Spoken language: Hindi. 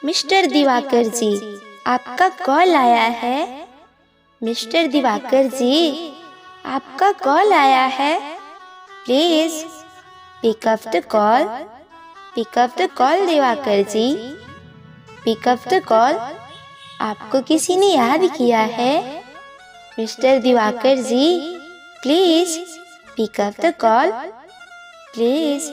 मिस्टर दिवाकर जी, आपका कॉल आया है। मिस्टर दिवाकर जी, आपका कॉल आया है। Please pick up the call. Pick up the call Diwakar ji, pick up the call. आपको किसी ने याद किया है। Mister Diwakar ji, please pick up the call. Please